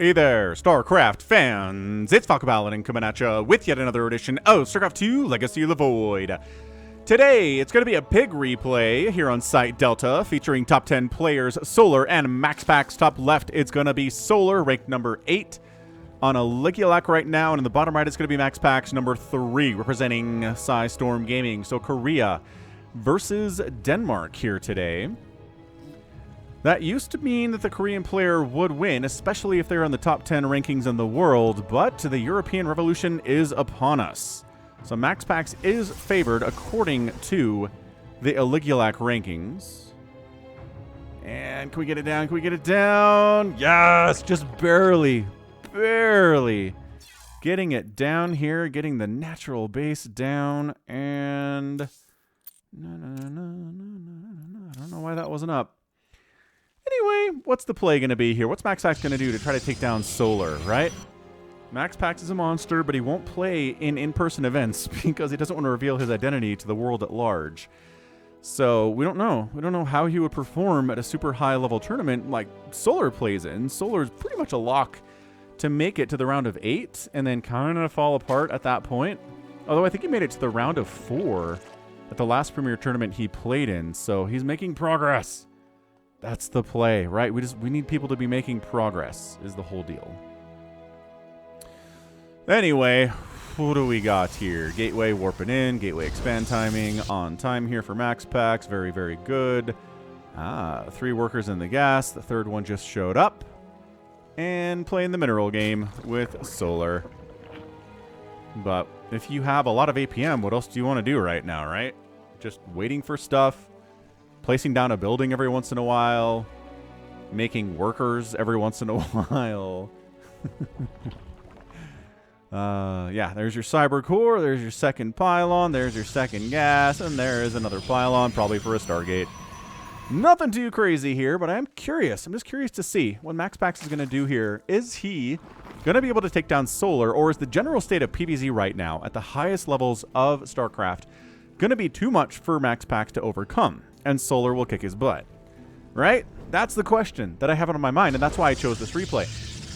Hey there, StarCraft fans! It's Falcon Paladin coming at you with yet another edition of StarCraft 2 Legacy of the Void. Today, it's going to be a pig replay here on Site Delta featuring top 10 players, Solar and MaxPax. Top left, it's going to be Solar, ranked number 8 on a Ligulac right now, and in the bottom right, it's going to be MaxPax number 3, representing Psy Storm Gaming. So Korea versus Denmark here today. That used to mean that the Korean player would win, especially if they're in the top 10 rankings in the world, but the European Revolution is upon us. So MaxPax is favored according to the Ligulac rankings. And can we get it down? Can we get it down? Yes, just barely, barely getting it down here, getting the natural base down, and no, I don't know why that wasn't up. Anyway, what's the play going to be here? What's MaxPax going to do to try to take down Solar, right? MaxPax is a monster, but he won't play in in-person events because he doesn't want to reveal his identity to the world at large. So we don't know. We don't know how he would perform at a super high-level tournament like Solar plays in. Solar's pretty much a lock to make it to the round of 8 and then kind of fall apart at that point. Although I think he made it to the round of 4 at the last Premier tournament he played in, so he's making progress. That's the play, right? We need people to be making progress is the whole deal. Anyway, what do we got here? Gateway warping in, gateway expand timing on time here for MaxPax. Very, very good. 3 workers in the gas. The third one just showed up. And playing the mineral game with Solar. But if you have a lot of APM, what else do you want to do right now, right? Just waiting for stuff. Placing down a building every once in a while. Making workers every once in a while. Yeah, there's your cyber core. There's your second pylon. There's your second gas. And there is another pylon, probably for a Stargate. Nothing too crazy here, but I'm curious. I'm just curious to see what MaxPax is going to do here. Is he going to be able to take down Solar, or is the general state of PvZ right now at the highest levels of StarCraft going to be too much for MaxPax to overcome? And Solar will kick his butt, right? That's the question that I have on my mind, and that's why I chose this replay.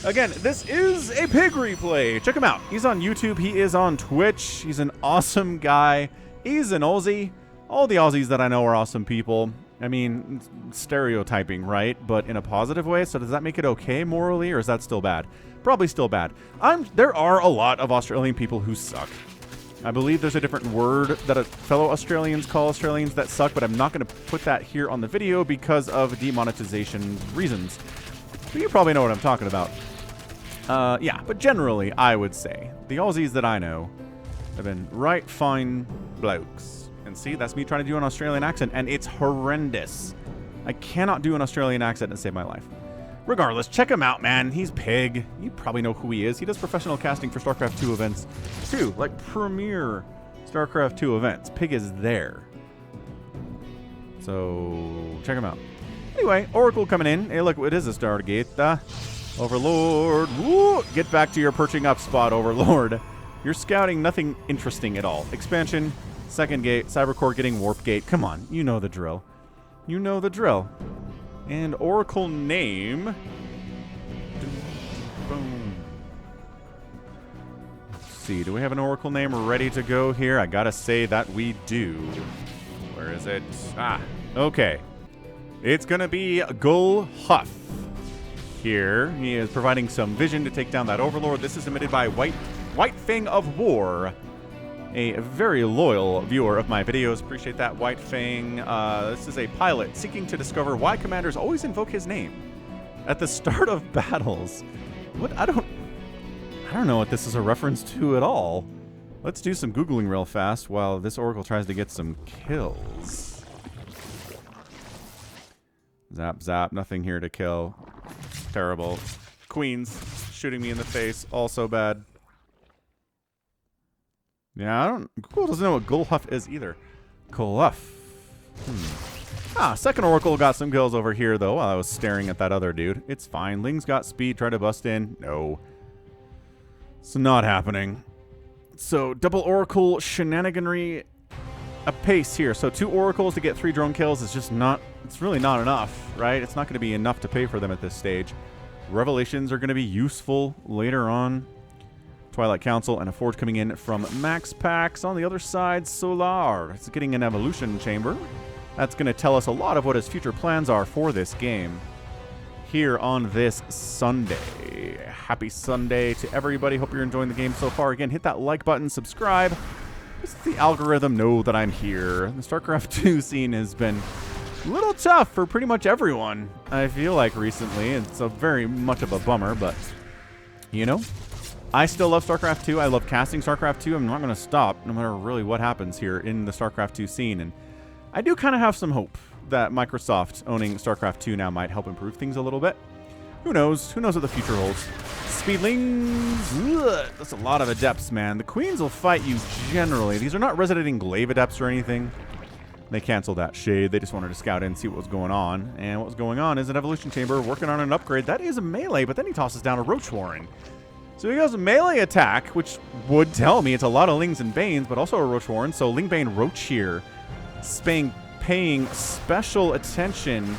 Again, this is a pig replay. Check him out. He's on YouTube. He is on Twitch. He's an awesome guy. He's an Aussie. All the Aussies that I know are awesome people. I mean, stereotyping, right? But in a positive way. So does that make it okay morally, or is that still bad? Probably still bad. There are a lot of Australian people who suck. I believe there's a different word that fellow Australians call Australians that suck, but I'm not going to put that here on the video because of demonetization reasons. But you probably know what I'm talking about. Yeah, but generally, I would say the Aussies that I know have been right fine blokes. And see, that's me trying to do an Australian accent, and it's horrendous. I cannot do an Australian accent and save my life. Regardless, check him out, man. He's Pig. You probably know who he is. He does professional casting for StarCraft 2 events, too. Like premier StarCraft 2 events. Pig is there. So, check him out. Anyway, Oracle coming in. Hey, look, it is a Stargate. Overlord. Woo! Get back to your perching up spot, Overlord. You're scouting nothing interesting at all. Expansion, second gate, Cybercore getting warp gate. Come on, you know the drill. You know the drill. And Oracle name. Boom. Let's see, do we have an Oracle name ready to go here? I gotta say that we do. Where is it? Okay. It's gonna be Gull Huff. Here, he is providing some vision to take down that Overlord. This is submitted by White Fang of War. A very loyal viewer of my videos. Appreciate that, White Fang. This is a pilot seeking to discover why commanders always invoke his name at the start of battles. What? I don't know what this is a reference to at all. Let's do some Googling real fast while this Oracle tries to get some kills. Zap, zap. Nothing here to kill. Terrible. Queens shooting me in the face. Also bad. Yeah, Google doesn't know what Gulhuff is either. Gulhuff. Second Oracle got some kills over here, though, while I was staring at that other dude. It's fine. Ling's got speed. Try to bust in. No. It's not happening. So, double Oracle shenaniganry apace here. So, 2 Oracles to get 3 drone kills is just not... It's really not enough, right? It's not going to be enough to pay for them at this stage. Revelations are going to be useful later on. Twilight Council and a Forge coming in from MaxPax. On the other side, Solar. It's getting an Evolution Chamber. That's going to tell us a lot of what his future plans are for this game here on this Sunday. Happy Sunday to everybody. Hope you're enjoying the game so far. Again, hit that like button, subscribe. Just let the algorithm know that I'm here. The StarCraft 2 scene has been a little tough for pretty much everyone, I feel like, recently. It's a very much of a bummer, but, you know, I still love StarCraft 2. I love casting StarCraft 2. I'm not going to stop no matter really what happens here in the StarCraft 2 scene. And I do kind of have some hope that Microsoft owning StarCraft 2 now might help improve things a little bit. Who knows? Who knows what the future holds? Speedlings. Ugh, that's a lot of adepts, man. The queens will fight you generally. These are not resonating glaive adepts or anything. They canceled that shade. They just wanted to scout in and see what was going on. And what was going on is an evolution chamber working on an upgrade. That is a melee, but then he tosses down a Roach Warren. So he goes melee attack, which would tell me it's a lot of Lings and Banes, but also a Roach Warren. So Ling Bane Roach here, paying special attention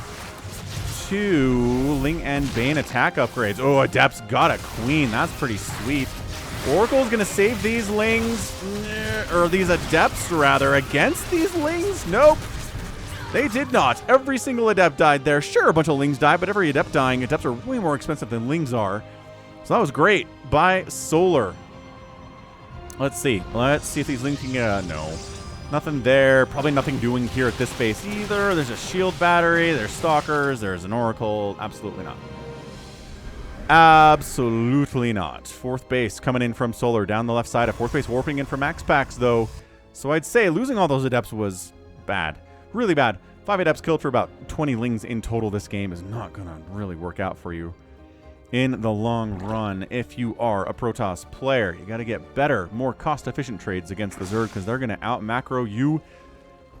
to Ling and Bane attack upgrades. Oh, Adept's got a queen. That's pretty sweet. Oracle's going to save these Lings, or these Adepts, rather, against these Lings? Nope. They did not. Every single Adept died there. Sure, a bunch of Lings died, but every Adept dying, Adepts are way more expensive than Lings are. So that was great by Solar. Let's see. Let's see if these Lings can get... no. Nothing there. Probably nothing doing here at this base either. There's a shield battery. There's Stalkers. There's an Oracle. Absolutely not. Absolutely not. Fourth base coming in from Solar down the left side. A fourth base warping in from MaxPax, though. So I'd say losing all those Adepts was bad. Really bad. 5 Adepts killed for about 20 Lings in total. This game is not going to really work out for you in the long run. If you are a Protoss player, you got to get better, more cost-efficient trades against the Zerg because they're going to out-macro you.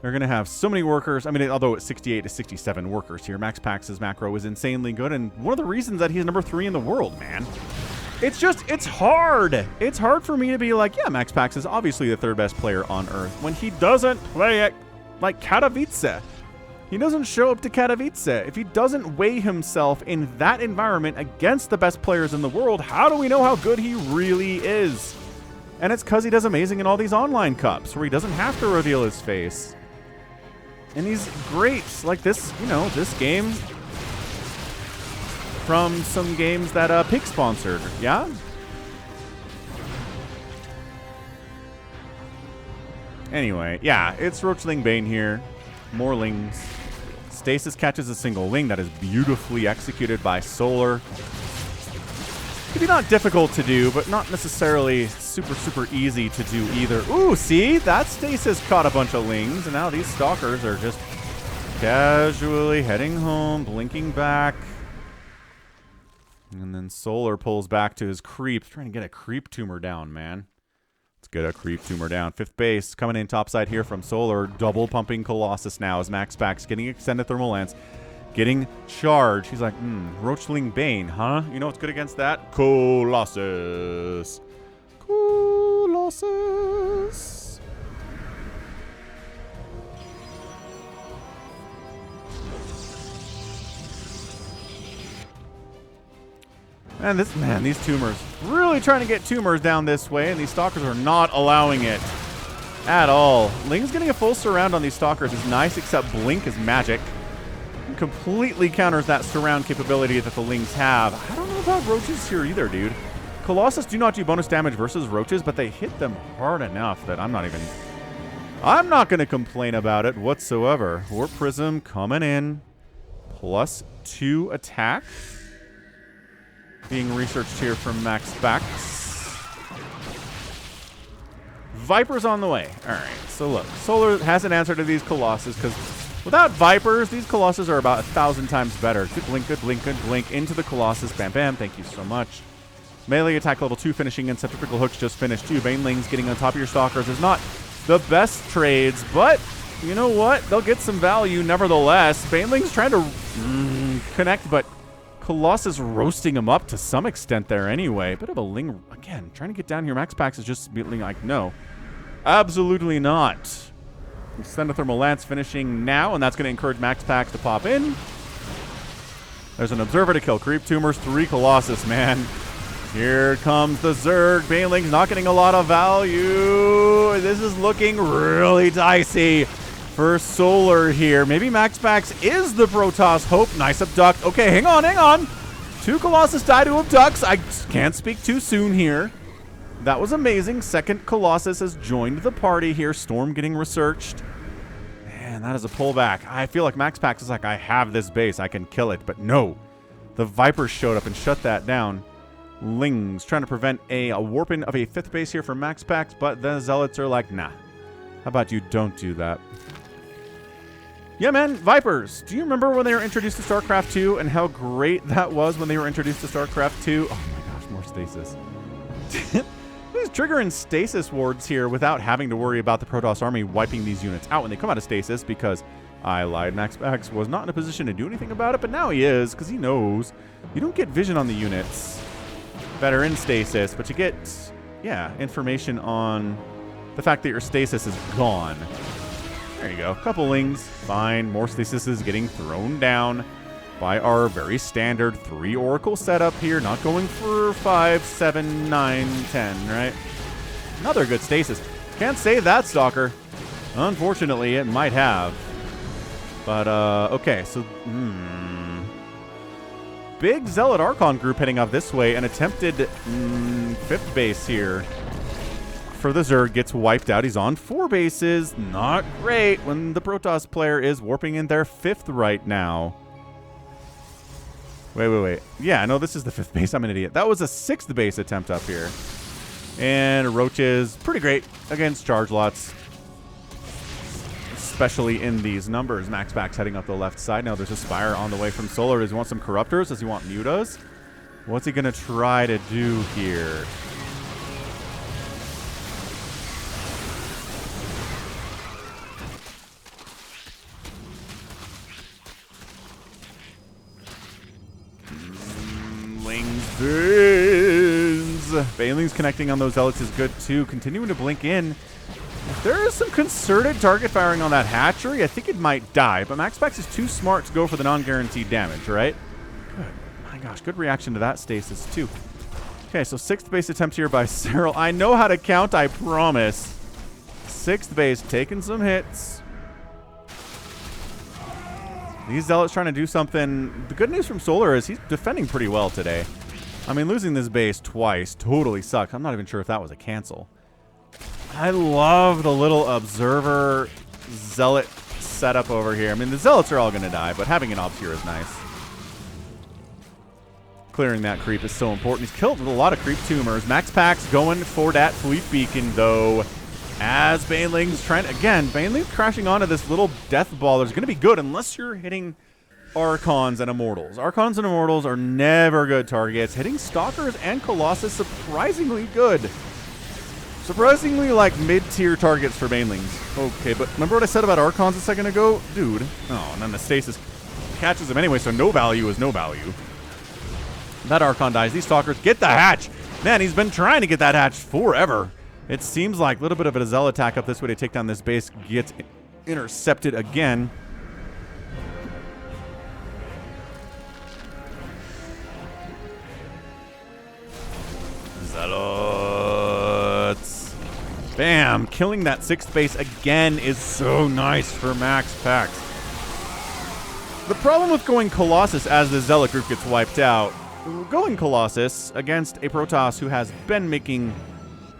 They're going to have so many workers. I mean, although it's 68 to 67 workers here, MaxPax's macro is insanely good, and one of the reasons that he's number 3 in the world, man. It's hard. It's hard for me to be like, yeah, MaxPax is obviously the 3rd best player on Earth when he doesn't play it like Katowice. He doesn't show up to Katowice. If he doesn't weigh himself in that environment against the best players in the world, how do we know how good he really is? And it's because he does amazing in all these online cups where he doesn't have to reveal his face. And he's great. Like this, you know, this game from some games that Pig sponsored. Yeah? Anyway, yeah, it's Roachling Bane here. More Lings. Stasis catches a single Ling. That is beautifully executed by Solar. Could be not difficult to do, but not necessarily super, super easy to do either. Ooh, see? That Stasis caught a bunch of Lings, and now these Stalkers are just casually heading home, blinking back. And then Solar pulls back to his creep. Trying to get a creep tumor down, man. Let's get a creep tumor down. 5th base coming in topside here from Solar. Double pumping Colossus now as MaxPax getting extended thermal lance. Getting charged. He's like, Roachling Bane, huh? You know what's good against that? Colossus. Colossus. And this, man, these tumors. Really trying to get tumors down this way, and these Stalkers are not allowing it at all. Ling's getting a full surround on these Stalkers is nice, except Blink is magic. Completely counters that surround capability that the Lings have. I don't know about Roaches here either, dude. Colossus do not do bonus damage versus Roaches, but they hit them hard enough that I'm not going to complain about it whatsoever. Warp Prism coming in. +2 attack. Being researched here from MaxPax. Vipers on the way. All right, so look. Solar has an answer to these Colossus because without Vipers, these Colossus are about 1,000 times better. Good blink, good blink, good blink into the Colossus. Bam, bam. Thank you so much. Melee attack level 2 finishing and centrifugal hooks just finished too. Banelings getting on top of your Stalkers is not the best trades, but you know what? They'll get some value nevertheless. Banelings trying to connect, but Colossus roasting him up to some extent there anyway. Bit of a Ling, again, trying to get down here. MaxPax is just being like, no. Absolutely not. Extend a Thermal Lance finishing now, and that's going to encourage MaxPax to pop in. There's an Observer to kill creep tumors, 3 Colossus, man. Here comes the Zerg. Baneling's not getting a lot of value. This is looking really dicey for Solar here. Maybe MaxPax is the Protoss hope. Nice abduct. Okay, hang on, hang on. 2 Colossus die to abducts. I can't speak too soon here. That was amazing. Second Colossus has joined the party here. Storm getting researched. Man, that is a pullback. I feel like MaxPax is like, I have this base. I can kill it. But no. The Vipers showed up and shut that down. Lings trying to prevent a warping of a 5th base here for MaxPax. But the Zealots are like, nah. How about you don't do that? Yeah, man. Vipers. Do you remember when they were introduced to StarCraft 2 and how great that was when they were introduced to StarCraft 2? Oh my gosh, more stasis. He's triggering stasis wards here without having to worry about the Protoss army wiping these units out when they come out of stasis, because I lied. MaxPax was not in a position to do anything about it, but now he is, because he knows you don't get vision on the units that are in stasis, but you get, yeah, information on the fact that your stasis is gone. There you go. Couple lings. Fine. More stasis is getting thrown down by our very standard 3 Oracle setup here. Not going for 5, 7, 9, 10, right? Another good stasis. Can't save that Stalker. Unfortunately, it might have. But, okay, so, big Zealot Archon group heading up this way. An attempted 5th base here for the Zerg gets wiped out. He's on 4 bases. Not great when the Protoss player is warping in their 5th right now. Wait. Yeah, no, this is the 5th base. I'm an idiot. That was a 6th base attempt up here. And Roaches, pretty great against charge lots, especially in these numbers. MaxPax heading up the left side. Now there's a Spire on the way from Solar. Does he want some Corruptors? Does he want Mutas? What's he going to try to do here? Baneling's connecting on those Zealots is good too. Continuing to blink in. If there is some concerted target firing on that hatchery, I think it might die. But MaxPax is too smart to go for the non-guaranteed damage, right? Good. My gosh, good reaction to that stasis too. Okay, so 6th base attempt here by Cyril. I know how to count, I promise. 6th base taking some hits. These Zealots trying to do something. The good news from Solar is he's defending pretty well today. I mean, losing this base twice totally sucked. I'm not even sure if that was a cancel. I love the little Observer Zealot setup over here. I mean, the Zealots are all going to die, but having an Obs here is nice. Clearing that creep is so important. He's killed with a lot of creep tumors. MaxPax going for that Fleet Beacon, though. As Baneling's trying, again, Baneling's crashing onto this little death ball. There's going to be good unless you're hitting Archons and Immortals. Archons and Immortals are never good targets. Hitting Stalkers and Colossus surprisingly good. Surprisingly, like, mid-tier targets for Banelings. Okay, but remember what I said about Archons a second ago? Dude. Oh, and then the stasis catches him anyway, so no value is no value. That Archon dies. These Stalkers get the hatch. Man, he's been trying to get that hatch forever. It seems like a little bit of a Zealot attack up this way to take down this base gets intercepted again. Zealots. Bam. Killing that 6th base again is so nice for MaxPax. The problem with going Colossus as the Zealot group gets wiped out, going Colossus against a Protoss who has been making...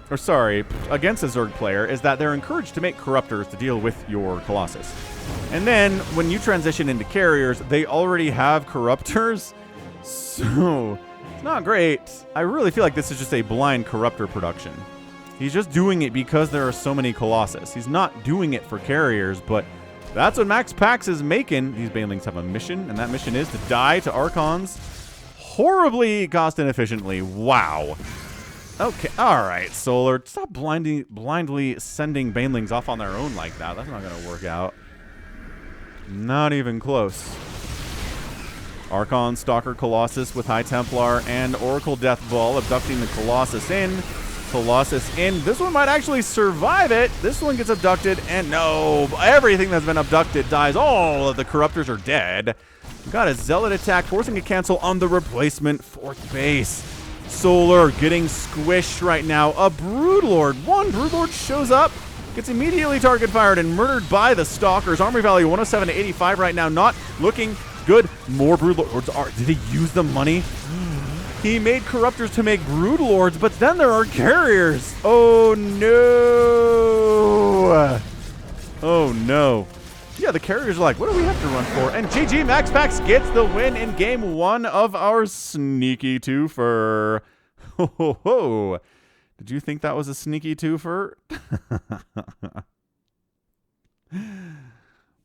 or sorry, against a Zerg player, is that they're encouraged to make Corruptors to deal with your Colossus. And then, when you transition into Carriers, they already have Corruptors, so it's not great. I really feel like this is just a blind Corruptor production. He's just doing it because there are so many Colossus. He's not doing it for Carriers, but that's what MaxPax is making. These Banelings have a mission, and that mission is to die to Archons horribly cost inefficiently. Wow. Okay, all right, Solar. Stop blindly sending Banelings off on their own like that. That's not going to work out. Not even close. Archon, Stalker, Colossus with High Templar, and Oracle Death Ball abducting the Colossus in. Colossus in. This one might actually survive it. This one gets abducted, and no, everything that's been abducted dies. All of the Corruptors are dead. Got a Zealot attack, forcing a cancel on the replacement 4th base. Solar getting squished right now. A Broodlord. One Broodlord shows up, gets immediately target fired and murdered by the Stalkers. Armory value 107 to 85 right now. Not looking good. More Broodlords are. Did he use the money? He made Corruptors to make Broodlords, but then there are Carriers. Oh no. Oh no. Yeah, the Carriers are like, what do we have to run for? And GG, MaxPax gets the win in game 1 of our sneaky twofer. Ho ho ho. Did you think that was a sneaky twofer?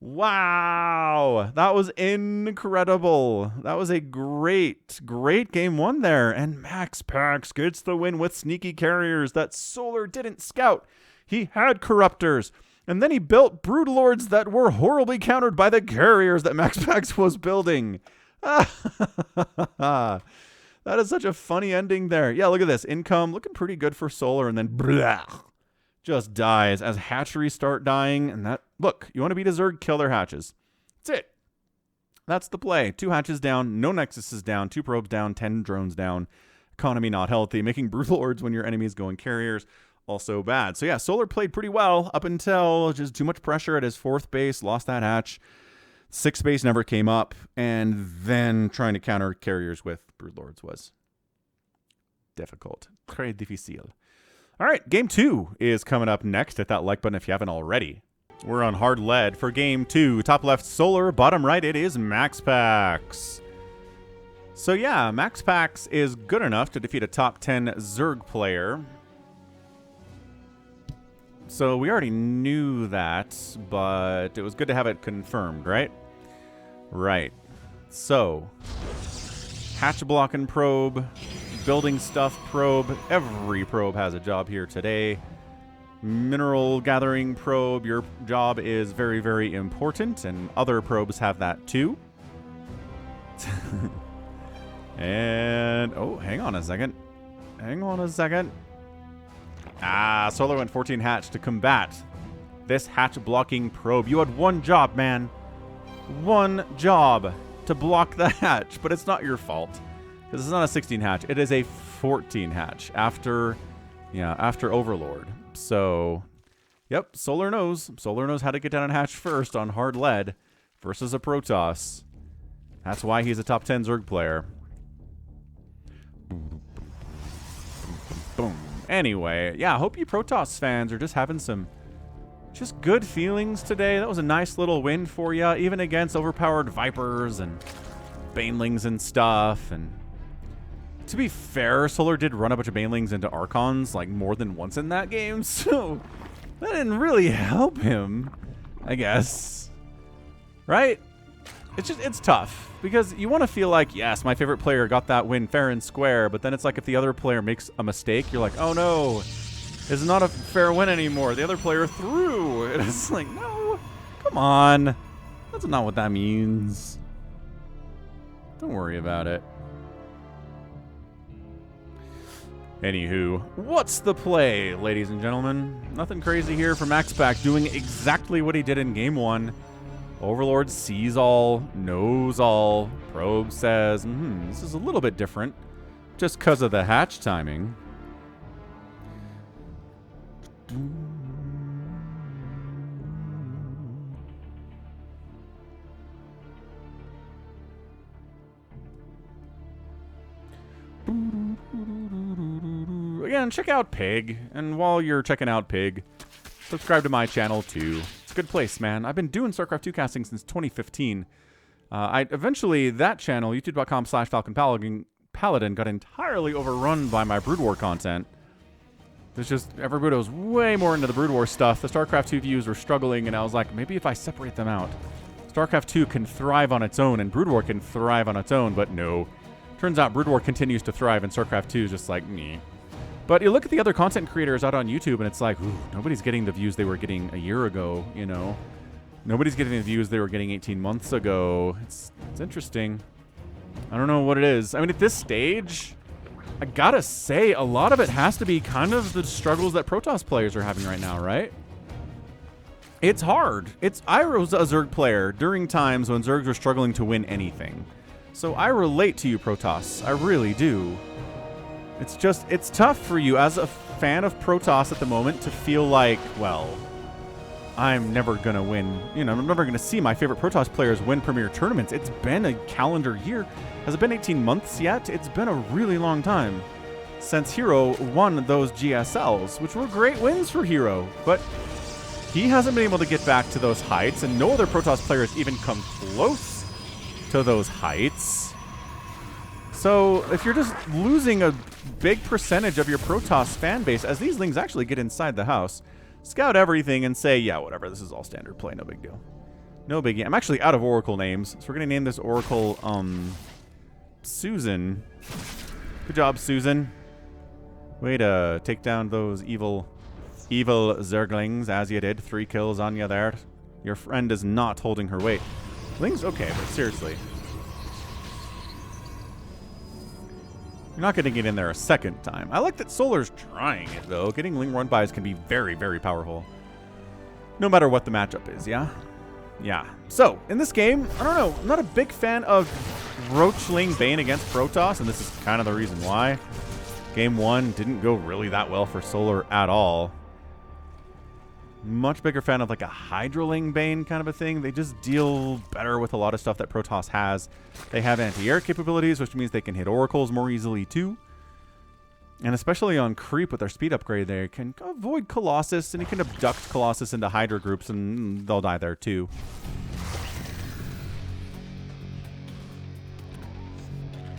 Wow, that was incredible. That was a great game 1 there. And MaxPax gets the win with sneaky Carriers that Solar didn't scout. He had Corruptors. And then he built Broodlords that were horribly countered by the Carriers that MaxPax was building. That is such a funny ending there. Yeah, look at this. Income looking pretty good for Solar, and then blah, just dies as hatcheries start dying. And that, look, you want to beat a Zerg, kill their hatches. That's it. That's the play. 2 hatches down, no nexuses down, 2 probes down, 10 drones down. Economy not healthy. Making Broodlords when your enemy is going Carriers. Also bad. So yeah, Solar played pretty well up until just too much pressure at his 4th base, lost that hatch. 6th base never came up, and then trying to counter Carriers with Broodlords was difficult. Très difficile. All right, game 2 is coming up next. Hit that like button if you haven't already. We're on hard lead for game 2. Top left, Solar. Bottom right, it is MaxPax. So yeah, MaxPax is good enough to defeat a top 10 Zerg player. So we already knew that, but it was good to have it confirmed, right? Right. So, hatch block and probe, building stuff probe. Every probe has a job here today. Mineral gathering probe, your job is very, very important, and other probes have that too. And, oh, hang on a second. Hang on a second. Ah, Solar went 14 hatch to combat this hatch blocking probe. You had one job, man. One job to block the hatch, but it's not your fault because it's not a 16 hatch. It is a 14 hatch after Overlord. So, yep, Solar knows. Solar knows how to get down a hatch first on hard lead versus a Protoss. That's why he's a top 10 Zerg player. Boom. Anyway, yeah, I hope you Protoss fans are just having some just good feelings today. That was a nice little win for you, even against overpowered Vipers and Banelings and stuff. And to be fair, Solar did run a bunch of Banelings into Archons like more than once in that game, so that didn't really help him, I guess. Right? It's tough because you want to feel like, yes, my favorite player got that win fair and square, but then it's like if the other player makes a mistake, you're like, oh no, it's not a fair win anymore. The other player threw. And it's like, no, come on. That's not what that means. Don't worry about it. Anywho, what's the play, ladies and gentlemen? Nothing crazy here for MaxPax, doing exactly what he did in game 1. Overlord sees all, knows all. Probe says, this is a little bit different just because of the hatch timing. Again, check out Pig. And while you're checking out Pig, subscribe to my channel too. Good place, man. I've been doing StarCraft 2 casting since 2015. Eventually, that channel, youtube.com/Falcon Paladin, got entirely overrun by my Brood War content. There's just, everybody was way more into the Brood War stuff. The StarCraft 2 views were struggling, and I was like, maybe if I separate them out. StarCraft 2 can thrive on its own, and Brood War can thrive on its own, but no. Turns out Brood War continues to thrive, and StarCraft 2 is just like, meh. But you look at the other content creators out on YouTube, and it's like, ooh, nobody's getting the views they were getting a year ago, you know? Nobody's getting the views they were getting 18 months ago. It's interesting. I don't know what it is. I mean, at this stage, I gotta say, a lot of it has to be kind of the struggles that Protoss players are having right now, right? It's hard. I was a Zerg player during times when Zergs were struggling to win anything. So I relate to you, Protoss. I really do. It's tough for you as a fan of Protoss at the moment to feel like, well, I'm never going to win. You know, I'm never going to see my favorite Protoss players win premier tournaments. It's been a calendar year. Has it been 18 months yet? It's been a really long time since Hero won those GSLs, which were great wins for Hero. But he hasn't been able to get back to those heights, and no other Protoss players even come close to those heights. So if you're just losing a big percentage of your Protoss fan base, as these Lings actually get inside the house, scout everything and say, yeah, whatever, this is all standard play, no big deal. No biggie. I'm actually out of Oracle names, so we're going to name this Oracle, Susan. Good job, Susan. Way to take down those evil Zerglings, as you did. 3 kills on you there. Your friend is not holding her weight. Ling's okay, but seriously. You're not going to get in there a second time. I like that Solar's trying it, though. Getting Ling run-bys can be very, very powerful. No matter what the matchup is, yeah? Yeah. So, in this game, I don't know. I'm not a big fan of Roach Ling Bane against Protoss, and this is kind of the reason why. Game 1 didn't go really that well for Solar at all. Much bigger fan of like a Hydroling Bane kind of a thing. They just deal better with a lot of stuff that Protoss has. They have anti-air capabilities, which means they can hit Oracles more easily too. And especially on Creep with their speed upgrade, they can avoid Colossus, and you can abduct Colossus into Hydra groups, and they'll die there too.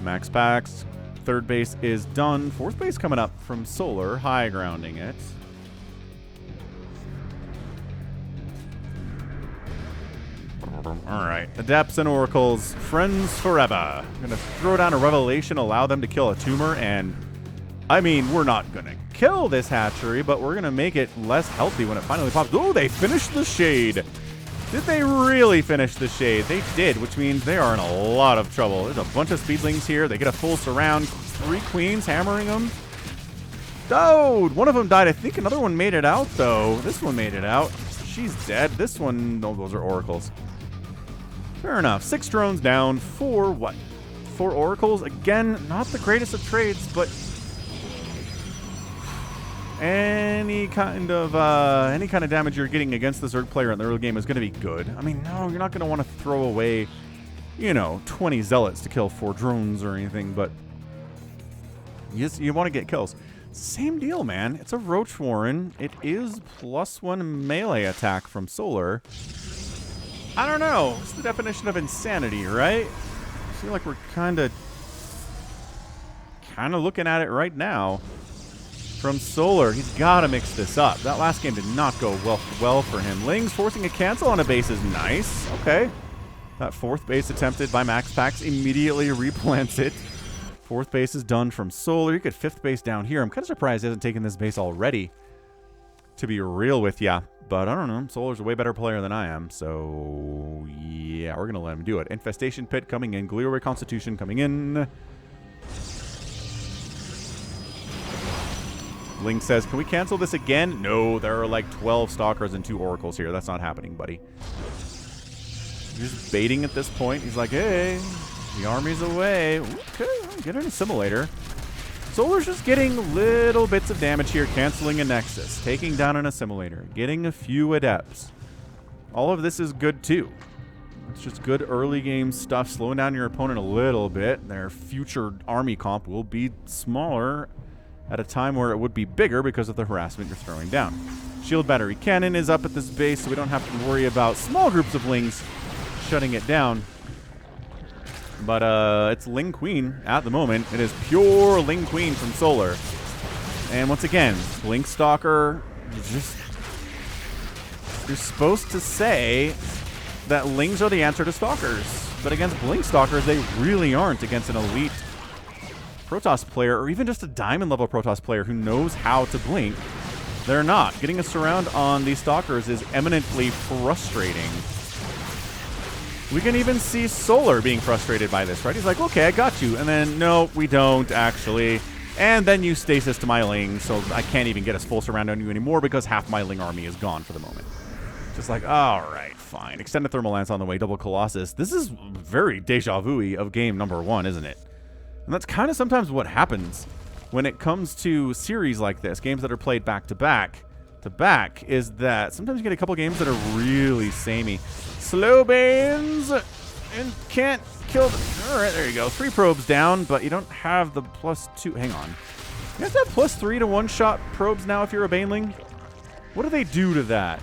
MaxPax. 3rd base is done. 4th base coming up from Solar, high grounding it. Alright, Adepts and Oracles, friends forever. I'm going to throw down a Revelation, allow them to kill a Tumor, and I mean, we're not going to kill this hatchery, but we're going to make it less healthy when it finally pops. Oh, they finished the Shade. Did they really finish the Shade? They did, which means they are in a lot of trouble. There's a bunch of Speedlings here. They get a full surround. 3 Queens hammering them. Oh, one of them died. I think another one made it out, though. This one made it out. She's dead. This one, no, those are Oracles. Fair enough. 6 drones down. 4 what? 4 Oracles. Again, not the greatest of trades, but any kind of damage you're getting against the Zerg player in the early game is going to be good. I mean, no, you're not going to want to throw away, you know, 20 Zealots to kill 4 drones or anything, but you want to get kills. Same deal, man. It's a Roach Warren. It is +1 melee attack from Solar. I don't know. It's the definition of insanity, right? I feel like we're kind of looking at it right now. From Solar, he's got to mix this up. That last game did not go well for him. Ling's forcing a cancel on a base is nice. Okay. That 4th base attempted by MaxPax immediately replants it. 4th base is done from Solar. You get 5th base down here. I'm kind of surprised he hasn't taken this base already, to be real with ya. But I don't know. Solar's a way better player than I am. So, yeah, we're going to let him do it. Infestation Pit coming in. Gliore Constitution coming in. Ling says, can we cancel this again? No, there are like 12 Stalkers and 2 Oracles here. That's not happening, buddy. You're just baiting at this point. He's like, hey, the army's away. Okay, get an Assimilator. Solar's just getting little bits of damage here, canceling a Nexus, taking down an Assimilator, getting a few Adepts. All of this is good, too. It's just good early game stuff, slowing down your opponent a little bit. Their future army comp will be smaller at a time where it would be bigger because of the harassment you're throwing down. Shield Battery Cannon is up at this base, so we don't have to worry about small groups of Lings shutting it down. But it's Ling Queen at the moment. It is pure Ling Queen from Solar. And once again, Blink Stalker, you're supposed to say that Lings are the answer to Stalkers. But against Blink Stalkers, they really aren't against an elite Protoss player, or even just a diamond level Protoss player who knows how to blink. They're not. Getting a surround on these Stalkers is eminently frustrating. We can even see Solar being frustrated by this, right? He's like, okay, I got you. And then, no, we don't, actually. And then you stasis to my Ling, so I can't even get a full surround on you anymore because half my Ling army is gone for the moment. Just like, all right, fine. Extended Thermal Lance on the way, double Colossus. This is very deja vu-y of game number 1, isn't it? And that's kind of sometimes what happens when it comes to series like this, games that are played back to back, is that sometimes you get a couple games that are really samey. Slow Banes and can't kill the... All right, there you go. 3 probes down, but you don't have the +2. Hang on. You have to have +3 to one-shot probes now if you're a Baneling? What do they do to that?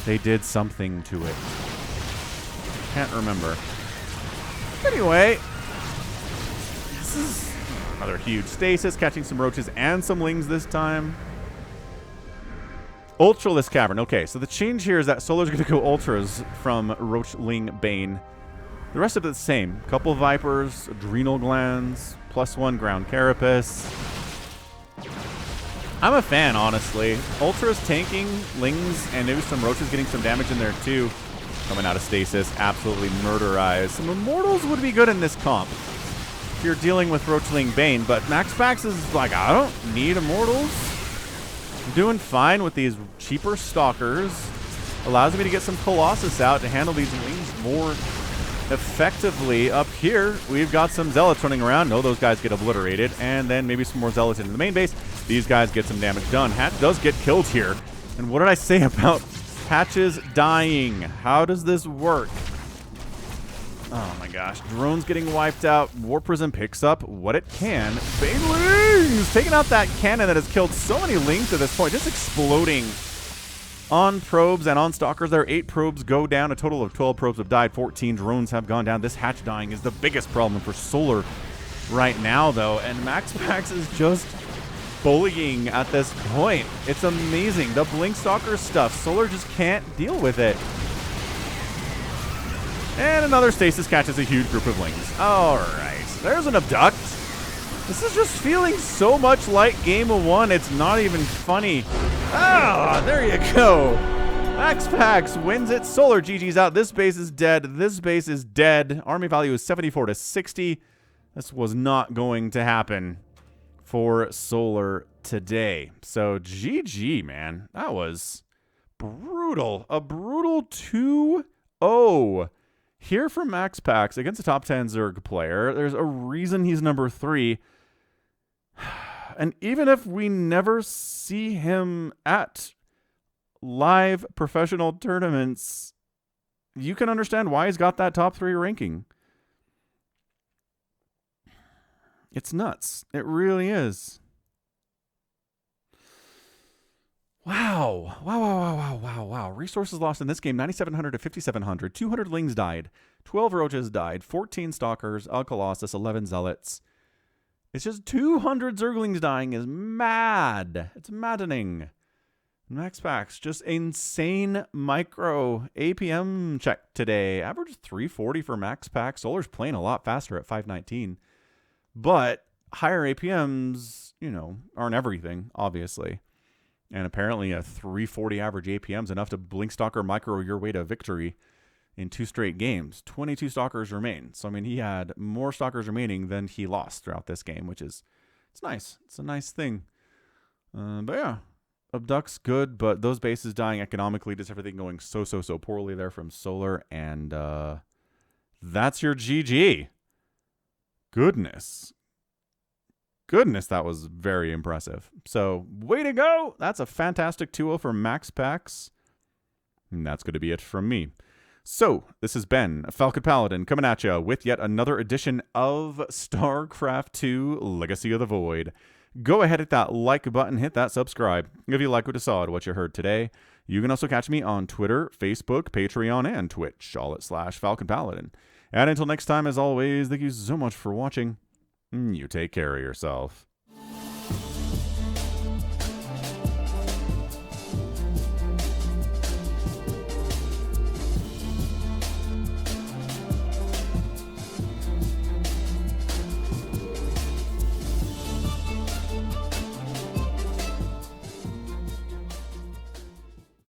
They did something to it. Can't remember. Anyway, this is another huge stasis, catching some roaches and some lings this time. Ultraless Cavern. Okay, so the change here is that Solar's going to go Ultras from Roach, Ling, Bane. The rest of it's the same. Couple Vipers, Adrenal Glands, +1 Ground Carapace. I'm a fan, honestly. Ultras tanking, Lings, and maybe some Roaches getting some damage in there too. Coming out of stasis, absolutely murderized. Some Immortals would be good in this comp if you're dealing with Roach, Ling, Bane, but MaxPax is like, I don't need Immortals. I'm doing fine with these cheaper Stalkers. Allows me to get some Colossus out to handle these Lings more effectively. Up here, we've got some Zealots running around. No, those guys get obliterated. And then maybe some more Zealots into the main base. These guys get some damage done. Hatch does get killed here. And what did I say about Hatches dying? How does this work? Oh my gosh. Drones getting wiped out. War Prism picks up what it can. Banelings taking out that cannon that has killed so many Lings at this point. Just exploding on probes and on Stalkers. There are 8 probes go down. A total of 12 probes have died. 14 drones have gone down. This Hatch dying is the biggest problem for Solar right now, though. And MaxPax is just bullying at this point. It's amazing. The Blink Stalker stuff. Solar just can't deal with it. And another stasis catches a huge group of Lings. All right. There's an Abduct. This is just feeling so much like Game of 1. It's not even funny. Ah, there you go. MaxPax wins it. Solar GG's out. This base is dead. This base is dead. Army value is 74 to 60. This was not going to happen for Solar today. So GG, man. That was brutal. A brutal 2-0 here from MaxPax against a top 10 Zerg player. There's a reason he's number 3. And even if we never see him at live professional tournaments, you can understand why he's got that top 3 ranking. It's nuts. It really is. Wow. Wow. Resources lost in this game, 9,700 to 5,700. 200 Lings died. 12 Roaches died. 14 Stalkers, a Colossus, 11 Zealots. It's just 200 Zerglings dying is mad. It's maddening. MaxPax, just insane micro APM check today. Average 340 for MaxPax. Solar's playing a lot faster at 519. But higher APMs, you know, aren't everything, obviously. And apparently a 340 average APM is enough to Blink Stalker micro your way to victory in 2 straight games. 22 Stalkers remain. So, I mean, he had more Stalkers remaining than he lost throughout this game, which is, it's nice. It's a nice thing. But yeah, Abduct's good, but those bases dying economically, just everything going so poorly there from Solar. And that's your GG. Goodness, that was very impressive. So, way to go. That's a fantastic 2-0 for MaxPax. And that's going to be it from me. So, this has been Falcon Paladin coming at you with yet another edition of StarCraft 2 Legacy of the Void. Go ahead, hit that like button, hit that subscribe. If you like what you saw, what you heard today, you can also catch me on Twitter, Facebook, Patreon, and Twitch, all at /Falcon Paladin. And until next time, as always, thank you so much for watching. You take care of yourself.